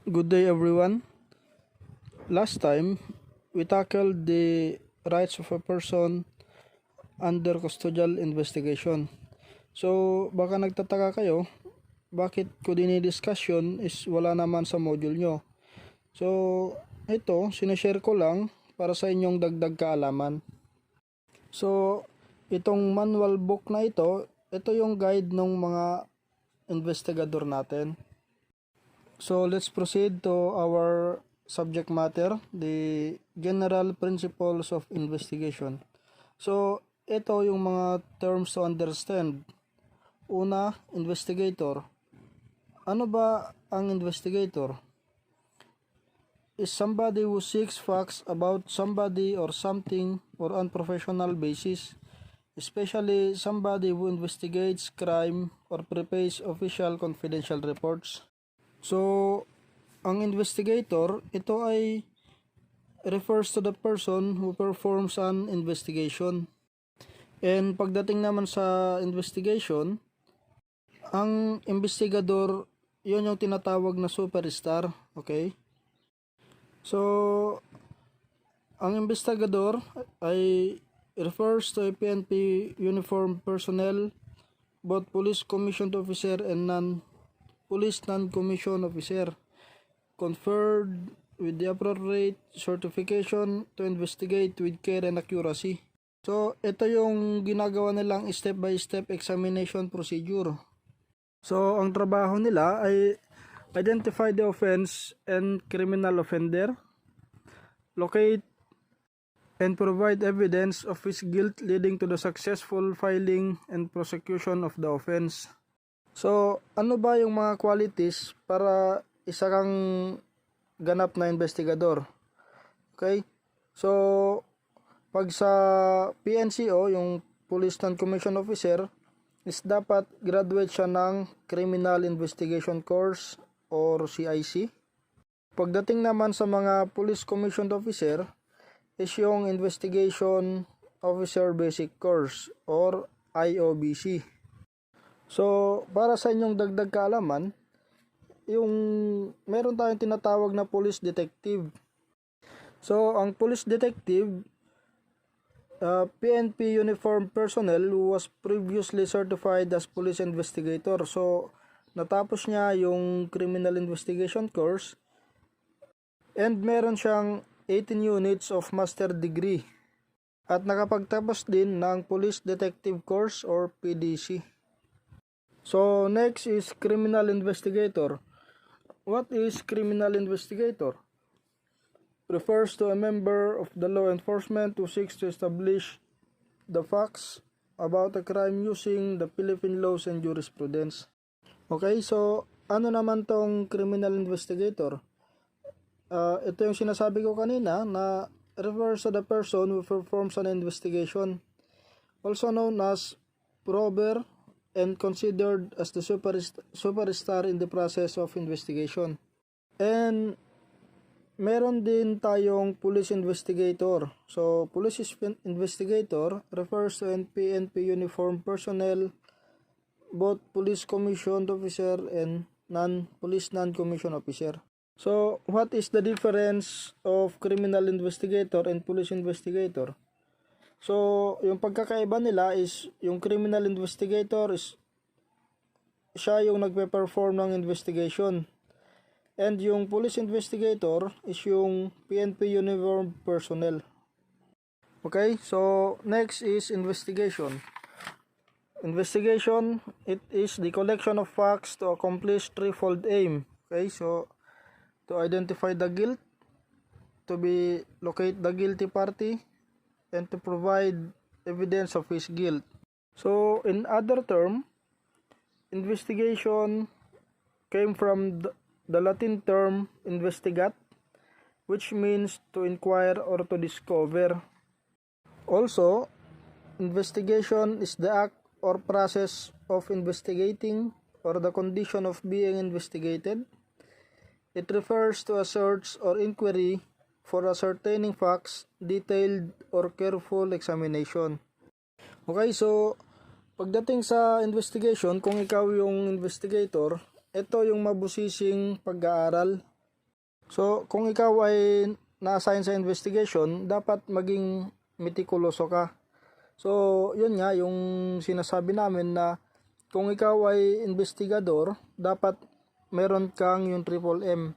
Good day, everyone. Last time, we tackled the rights of a person under custodial investigation. So, baka nagtataka kayo, bakit ko dinidiscuss yun is wala naman sa module nyo. So, ito, sinashare ko lang para sa inyong dagdag kaalaman. So, itong manual book na ito yung guide ng mga investigador natin. So let's proceed to our subject matter, the general principles of investigation. So ito yung mga terms to understand. Una, investigator. Ano ba ang investigator? Is somebody who seeks facts about somebody or something or on professional basis, especially somebody who investigates crime or prepares official confidential reports. So, ang investigator, ito ay refers to the person who performs an investigation. And pagdating naman sa investigation, ang investigador, yun yung tinatawag na superstar, okay? So, ang investigador ay refers to a PNP uniformed personnel, both police commissioned officer and police non-commissioned officer, conferred with the appropriate certification to investigate with care and accuracy. So, ito yung ginagawa nilang step-by-step examination procedure. So, ang trabaho nila ay identify the offense and criminal offender, locate and provide evidence of his guilt leading to the successful filing and prosecution of the offense. So, ano ba yung mga qualities para isa kang ganap na investigador? Okay? So, pag sa PNCO, yung Police Non-Commissioned Officer, is dapat graduate siya ng Criminal Investigation Course or CIC. Pagdating naman sa mga Police Commissioned Officer, is yung Investigation Officer Basic Course or IOBC. So, para sa inyong dagdag kaalaman, yung meron tayong tinatawag na police detective. So, ang police detective, PNP uniformed personnel who was previously certified as police investigator. So, natapos niya yung criminal investigation course and meron siyang 18 units of master degree at nakapagtapos din ng police detective course or PDC. So, next is criminal investigator. What is criminal investigator? Refers to a member of the law enforcement who seeks to establish the facts about a crime using the Philippine laws and jurisprudence. Okay, so ano naman tong criminal investigator? Ito yung sinasabi ko kanina na refers to the person who performs an investigation, also known as prober and considered as the superstar in the process of investigation. And meron din tayong police investigator. So, police investigator refers to PNP uniformed personnel, both police commissioned officer and police non-commissioned officer. So, what is the difference of criminal investigator and police investigator? So, yung pagkakaiba nila is yung criminal investigator is siya yung nagpe-perform ng investigation. And yung police investigator is yung PNP uniformed personnel. Okay, so next is investigation. Investigation, it is the collection of facts to accomplish threefold aim. Okay, so to identify the guilt, to locate the guilty party, and to provide evidence of his guilt. So, in other term, investigation came from the Latin term investigat, which means to inquire or to discover. Also, investigation is the act or process of investigating or the condition of being investigated. It refers to a search or inquiry for ascertaining facts, detailed or careful examination. Okay, so pagdating sa investigation, kung ikaw yung investigator, ito yung mabusising pag-aaral So, kung ikaw ay na-assign sa investigation, dapat maging metikuloso ka. So, yun nga, yung sinasabi namin na kung ikaw ay investigador, dapat meron kang yung triple M.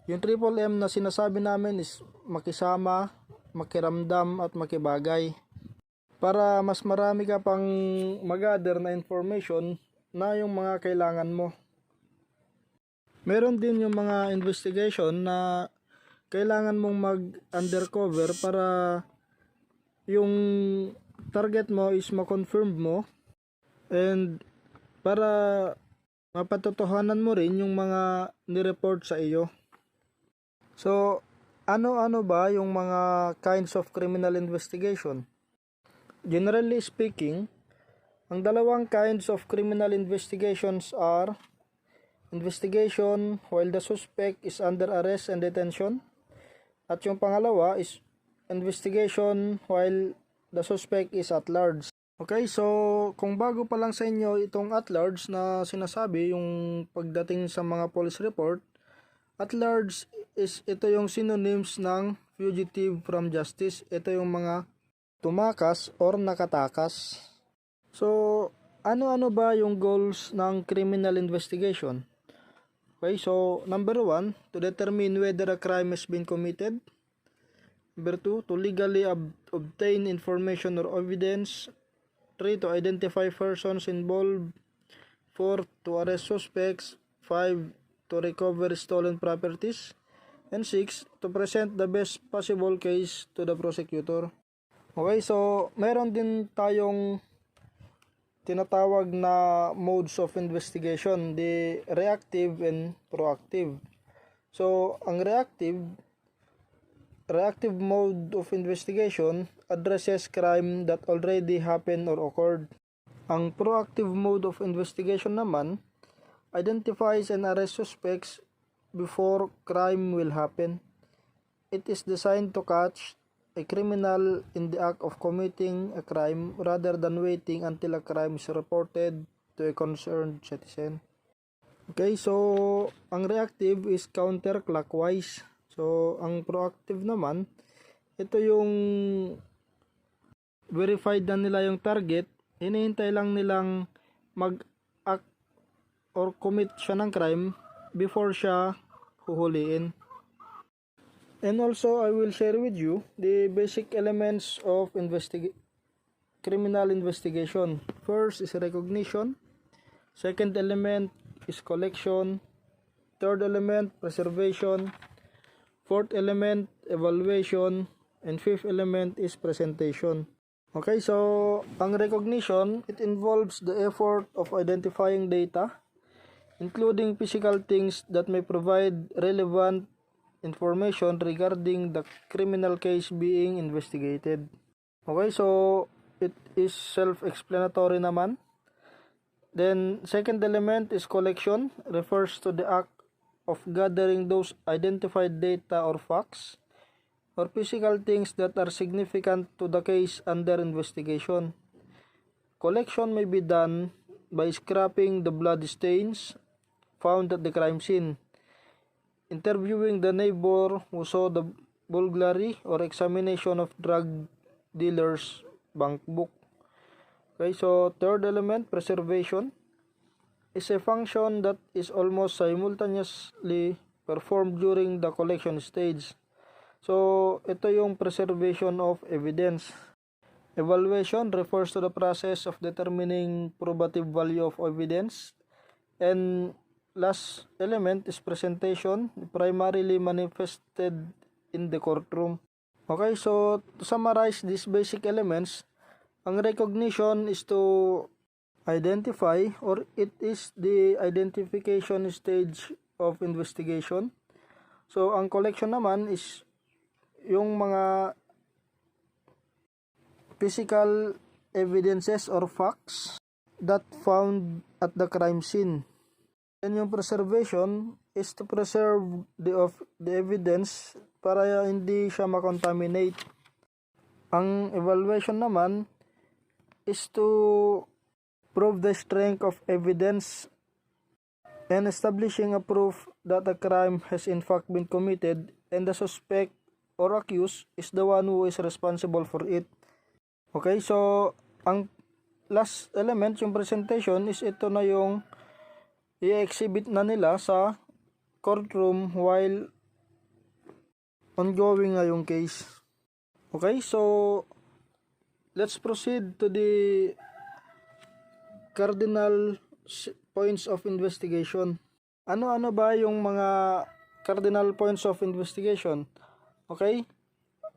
Yung triple M na sinasabi namin is makisama, makiramdam, at makibagay. Para mas marami ka pang mag-gather na information na yung mga kailangan mo. Meron din yung mga investigation na kailangan mong mag-undercover para yung target mo is ma-confirm mo and para mapatotohanan mo rin yung mga nireport sa iyo. So, ano-ano ba yung mga kinds of criminal investigation? Generally speaking, ang dalawang kinds of criminal investigations are investigation while the suspect is under arrest and detention, at yung pangalawa is investigation while the suspect is at large. Okay, so kung bago pa lang sa inyo itong at large na sinasabi, yung pagdating sa mga police report, at large is ito yung synonyms ng fugitive from justice. Ito yung mga tumakas or nakatakas. So, ano-ano ba yung goals ng criminal investigation? Okay, so number 1, to determine whether a crime has been committed. Number 2, to legally obtain information or evidence. 3, to identify persons involved. 4, to arrest suspects. 5, to recover stolen properties. And 6, to present the best possible case to the prosecutor. Okay, so meron din tayong tinatawag na modes of investigation, the reactive and proactive. So, ang reactive mode of investigation addresses crime that already happened or occurred. Ang proactive mode of investigation naman identifies and arrests suspects before crime will happen. It is designed to catch a criminal in the act of committing a crime rather than waiting until a crime is reported to a concerned citizen. Okay, so ang reactive is counterclockwise. So ang proactive naman, ito yung verified na nila yung target, hinihintay lang nilang mag-act or commit siya ng crime before siya huhuliin. And also, I will share with you the basic elements of criminal investigation. First is recognition. Second element is collection. Third element, preservation. Fourth element, evaluation. And fifth element is presentation. Okay, so ang recognition, it involves the effort of identifying data, including physical things that may provide relevant information regarding the criminal case being investigated. Okay, so it is self-explanatory naman. Then, second element is collection, refers to the act of gathering those identified data or facts or physical things that are significant to the case under investigation. Collection may be done by scraping the blood stains found at the crime scene, interviewing the neighbor who saw the burglary, or examination of drug dealer's bank book. Okay, so third element, preservation, is a function that is almost simultaneously performed during the collection stage. So, ito yung preservation of evidence. Evaluation refers to the process of determining probative value of evidence. And last element is presentation, primarily manifested in the courtroom. Okay, so to summarize these basic elements, ang recognition is to identify, or it is the identification stage of investigation. So ang collection naman is yung mga physical evidences or facts that found at the crime scene. And yung preservation is to preserve the evidence para hindi siya makontaminate. Ang evaluation naman is to prove the strength of evidence and establishing a proof that a crime has in fact been committed and the suspect or accused is the one who is responsible for it. Okay, so ang last element, yung presentation, is ito na yung i-exhibit na nila sa courtroom while ongoing nga yung case. Okay, so let's proceed to the cardinal points of investigation. Ano-ano ba yung mga cardinal points of investigation? Okay?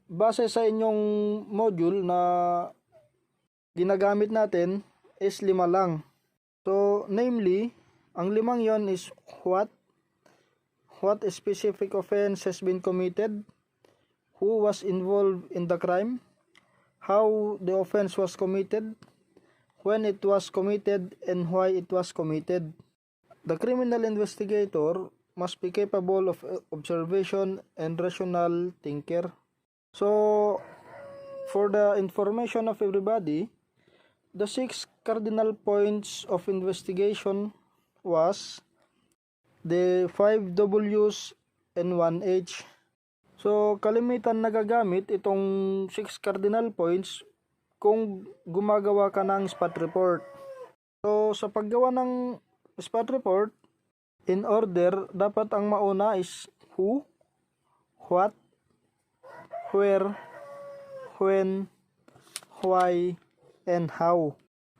Base sa inyong module na ginagamit natin is 5 lang. So, namely, ang 5 yon is what specific offense has been committed, who was involved in the crime, how the offense was committed, when it was committed, and why it was committed. The criminal investigator must be capable of observation and rational thinker. So, for the information of everybody, the 6 cardinal points of investigation was the 5 W's and 1 H. So, kalimitan nagagamit itong 6 cardinal points kung gumagawa ka ng spot report. So, sa paggawa ng spot report, in order, dapat ang mauna is who, what, where, when, why, and how.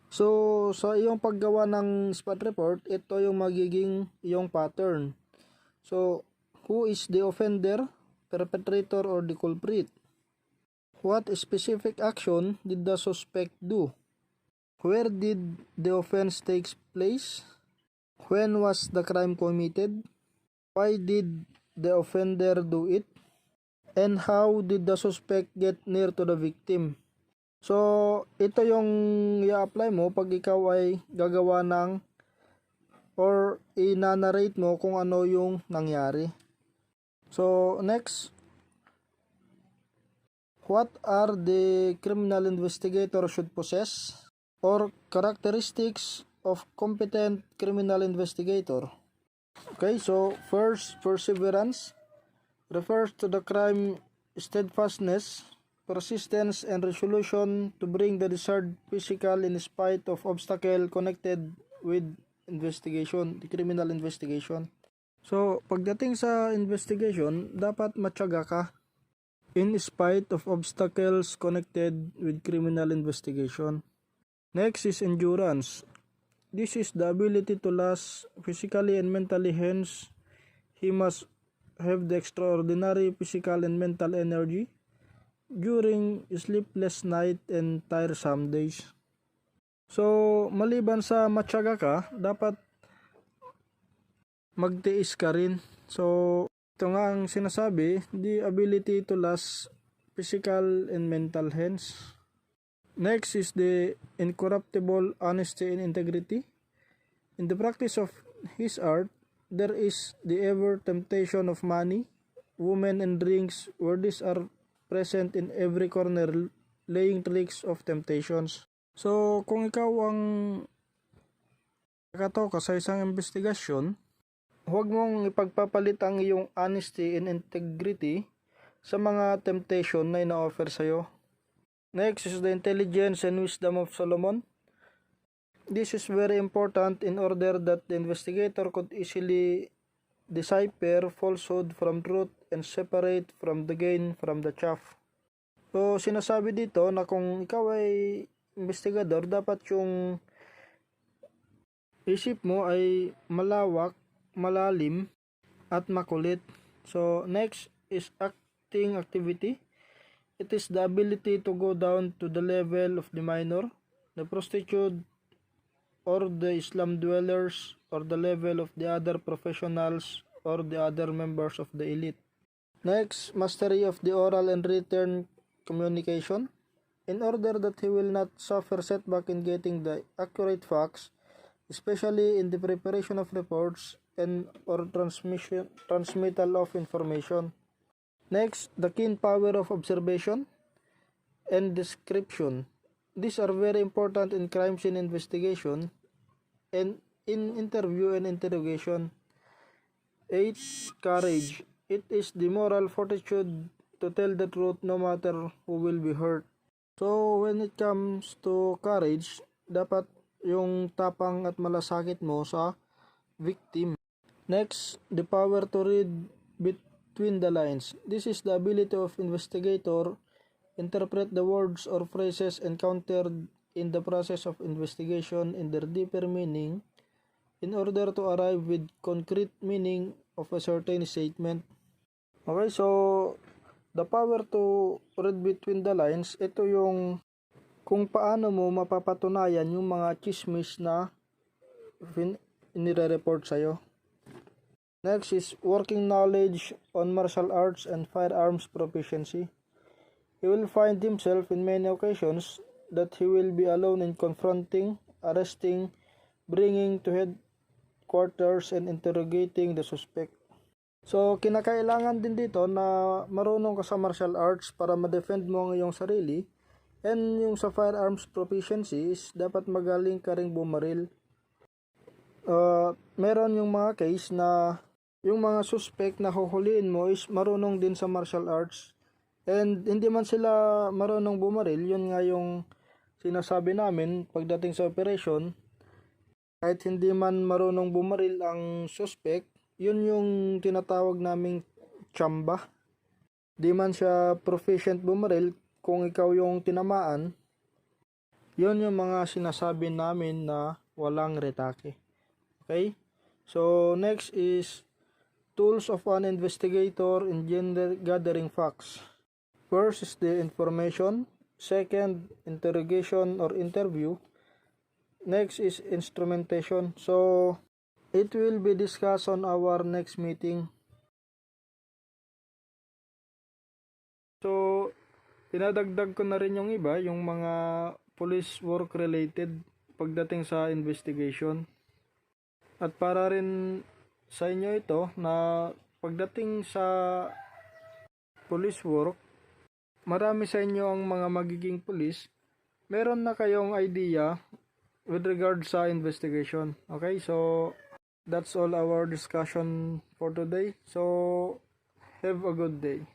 So, sa iyong paggawa ng spot report, ito yung magiging iyong pattern. So, who is the offender, perpetrator, or the culprit? What specific action did the suspect do? Where did the offense take place? When was the crime committed? Why did the offender do it? And how did the suspect get near to the victim? So, ito yung i-apply mo pag ikaw ay gagawa ng or i-narrate mo kung ano yung nangyari. So, next, what are the criminal investigator should possess or characteristics of competent criminal investigator? Okay, so first, perseverance refers to the crime steadfastness, persistence, and resolution to bring the desired physical in spite of obstacle connected with investigation, the criminal investigation. So, pagdating sa investigation, dapat matyaga ka in spite of obstacles connected with criminal investigation. Next is endurance. This is the ability to last physically and mentally, hence, he must have the extraordinary physical and mental energy during sleepless night and tiresome days. So, maliban sa matyaga ka, dapat magtiis ka rin. So, ito nga ang sinasabi, the ability to last physical and mental hence. Next is the incorruptible honesty and integrity. In the practice of his art, there is the ever temptation of money, women, and drinks, where these are present in every corner, laying tricks of temptations. So, kung ikaw ang nakatoka sa isang investigasyon, huwag mong ipagpapalit ang iyong honesty and integrity sa mga temptation na ina-offer sa'yo. Next is the intelligence and wisdom of Solomon. This is very important in order that the investigator could easily decipher falsehood from truth and separate from the gain from the chaff. So, sinasabi dito na kung ikaw ay investigador, dapat yung isip mo ay malawak, malalim, at makulit. So, next is acting activity. It is the ability to go down to the level of the minor, the prostitute, or the slum dwellers, or the level of the other professionals, or the other members of the elite. Next, mastery of the oral and written communication. In order that he will not suffer setback in getting the accurate facts, especially in the preparation of reports and or transmittal of information. Next, the keen power of observation and description. These are very important in crime scene investigation, and in interview and interrogation. 8. Courage. It is the moral fortitude to tell the truth no matter who will be hurt. So, when it comes to courage, dapat yung tapang at malasakit mo sa victim. Next, the power to read between the lines. This is the ability of investigator interpret the words or phrases encountered in the process of investigation in their deeper meaning in order to arrive with concrete meaning of a certain statement. Okay, so the power to read between the lines, ito yung kung paano mo mapapatunayan yung mga chismis na nire-report sa'yo. Next is working knowledge on martial arts and firearms proficiency. He will find himself in many occasions that he will be alone in confronting, arresting, bringing to headquarters, and interrogating the suspect. So, kinakailangan din dito na marunong ka sa martial arts para ma-defend mo ang iyong sarili. And yung sa firearms proficiency is dapat magaling ka ring bumaril. Meron yung mga case na yung mga suspect na huhuliin mo is marunong din sa martial arts. And hindi man sila marunong bumaril, yun nga yung sinasabi namin pagdating sa operation. Kahit hindi man marunong bumaril ang suspect, yun yung tinatawag naming tsamba. Di man siya proficient bumaril, kung ikaw yung tinamaan, yun yung mga sinasabi namin na walang retake. Okay? So, next is tools of an investigator in gathering facts. First is the information. Second, interrogation or interview. Next is instrumentation. So, it will be discussed on our next meeting. So, tinadagdag ko na rin yung iba, yung mga police work related pagdating sa investigation. At para rin sa inyo ito na pagdating sa police work, marami sa inyo ang mga magiging police, meron na kayong idea with regard sa investigation. Okay, so that's all our discussion for today. So, have a good day.